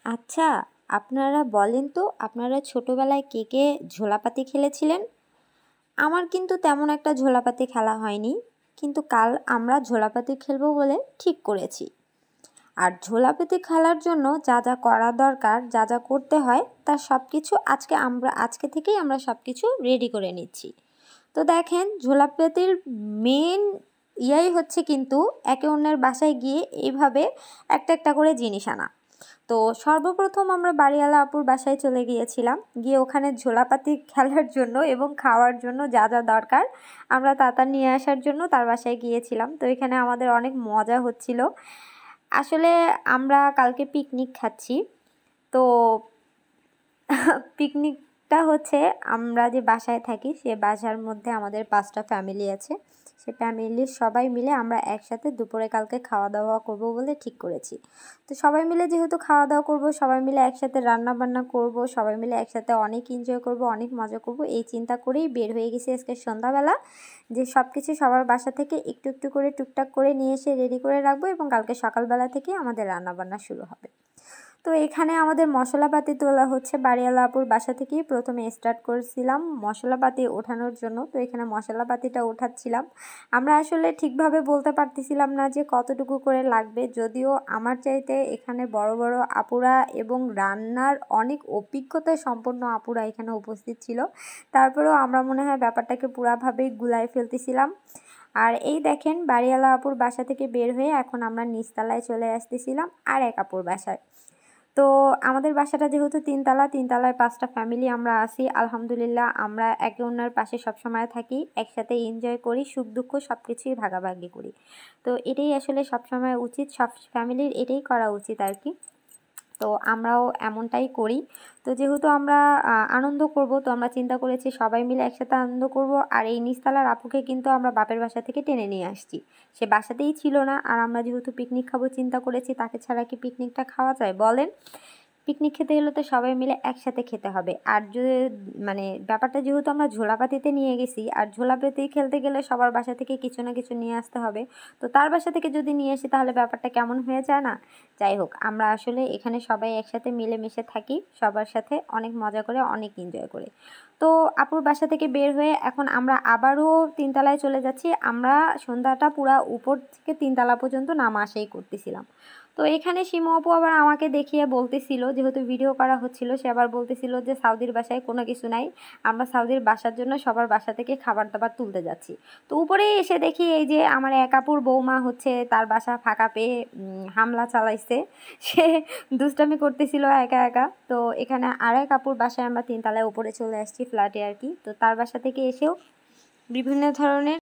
আচ্ছা, আপনারা বলেন তো আপনারা ছোটবেলায় কে কে ঝোলাপাতি খেলেছিলেন? আমার কিন্তু তেমন একটা ঝোলাপাতি খেলা হয়নি, কিন্তু কাল আমরা ঝোলাপাতি খেলবো বলে ঠিক করেছি। আর ঝোলাপাতি খেলার জন্য যা যা করা দরকার, যা যা করতে হয় তার সব কিছু আজকে থেকেই আমরা সব কিছু রেডি করে নিচ্ছি। তো দেখেন, ঝোলাপাতির মেন হচ্ছে কিন্তু একে অন্যের বাসায় গিয়ে এইভাবে একটা একটা করে জিনিস আনা। তো সর্বপ্রথম আমরা বাড়িওয়ালা আপুর বাসায় চলে গিয়েছিলাম, গিয়ে ওখানে ঝোলাপাতি খেলার জন্য এবং খাওয়ার জন্য যা যা দরকার আমরা তা নিয়ে আসার জন্য তার বাসায় গিয়েছিলাম। তো এখানে আমাদের অনেক মজা হচ্ছিল। আসলে আমরা কালকে পিকনিক খাচ্ছি। তো পিকনিকটা হচ্ছে, আমরা যে বাসায় থাকি সে বাসার মধ্যে আমাদের 5টা ফ্যামিলি আছে। সে ফ্যামিলির সবাই মিলে আমরা একসাথে দুপুরে কালকে খাওয়া দাওয়া করব বলে ঠিক করেছি। তো সবাই মিলে যেহেতু খাওয়া দাওয়া করব, সবাই মিলে একসাথে রান্না বান্না করব, সবাই মিলে একসাথে অনেক এনজয় করব, অনেক মজা করব, এই চিন্তা করেই বের হয়ে গেছি আজকে সন্ধ্যাবেলা, যে সব কিছু সবার বাসা থেকে একটু একটু করে টুকটাক করে নিয়ে এসে রেডি করে রাখবো এবং কালকে সকালবেলা থেকে আমাদের রান্না বান্না শুরু হবে। তো এখানে আমাদের মশলাপাতি তোলা হচ্ছে। বাড়িওয়ালা আপুর বাসা থেকেই প্রথমে স্টার্ট করেছিলাম মশলাপাতি ওঠানোর জন্য। তো এখানে মশলাপাতিটা ওঠাচ্ছিলাম। আমরা আসলে ঠিকভাবে বলতে পারতেছিলাম না যে কতটুকু করে লাগবে, যদিও আমার চাইতে এখানে বড় বড় আপুরা এবং রান্নার অনেক অভিজ্ঞতা সম্পন্ন আপুরা এখানে উপস্থিত ছিল। তারপরেও আমরা মনে হয় ব্যাপারটাকে পুরাভাবেই গুলায় ফেলতেছিলাম। আর এই দেখেন, বাড়িওয়ালা আপুর বাসা থেকে বের হয়ে এখন আমরা নিচতলায় চলে আসতেছিলাম আর এক আপুর বাসায়। তো আমাদের বাসাটা যেহেতু তিনতলায় 5টা ফ্যামিলি আমরা আছি। আলহামদুলিল্লাহ, আমরা একে অন্যের পাশে সবসময় থাকি, একসাথে এনজয় করি, সুখ দুঃখ সব কিছুই ভাগাভাগি করি। তো এটাই আসলে সবসময় উচিত, সব ফ্যামিলির এটাই করা উচিত আর কি। তো আমরাও এমনটাই করি। তো যেহেতু আমরা আনন্দ করব, তো আমরা চিন্তা করেছি সবাই মিলে একসাথে আনন্দ করব। আর এই নিচতলার আপুকে কিন্তু আমরা বাপের বাসা থেকে টেনে নিয়ে আসছি, সে বাসাতেই ছিল না। আর আমরা যেহেতু পিকনিক খাবো চিন্তা করেছি, তাকে ছাড়া কি পিকনিকটা খাওয়া যায় বলেন? পিকনিক খেতে গেলে তো সবাই মিলে একসাথে খেতে হবে। আর যদি ব্যাপারটা যেহেতু আমরা ঝোলাপাতিতে নিয়ে গেছি, আর ঝোলাপাতি খেলতে গেলে সবার বাসা থেকে কিছু না কিছু নিয়ে আসতে হবে। তো তার বাসা থেকে যদি নিয়ে আসি তাহলে ব্যাপারটা কেমন হয়ে যায় না? যাই হোক, আমরা আসলে এখানে সবাই একসাথে মিলেমিশে থাকি, সবার সাথে অনেক মজা করে, অনেক এনজয় করে। তো আপুর বাসা থেকে বের হয়ে এখন আমরা আবারও তিনতলায় চলে যাচ্ছি। আমরা সন্ধ্যাটা পুরা উপর থেকে তিনতলা পর্যন্ত নামা আসাই করতেছিলাম। তো এখানে শিমু আপু আবার আমাকে দেখিয়ে বলতেছিল, যেহেতু ভিডিও করা হচ্ছিল, সে আবার বলতেছিল যে সাউদির বাসায় কোনো কিছু নাই, আমরা সাউদির বাসার জন্য সবার বাসা থেকে খাবার দাবার তুলতে যাচ্ছি। তো উপরেই এসে দেখি এই যে আমার এক আপুর বৌমা হচ্ছে তার বাসা ফাঁকা পেয়ে হামলা চালাইছে, সে দুষ্টামি করতেছিল একা একা। তো এখানে আর এক আপুর বাসায় আমরা তিনতলায় উপরে চলে আসছি, ফ্ল্যাটে আর কি। তো তার বাসা থেকে এসেও বিভিন্ন ধরনের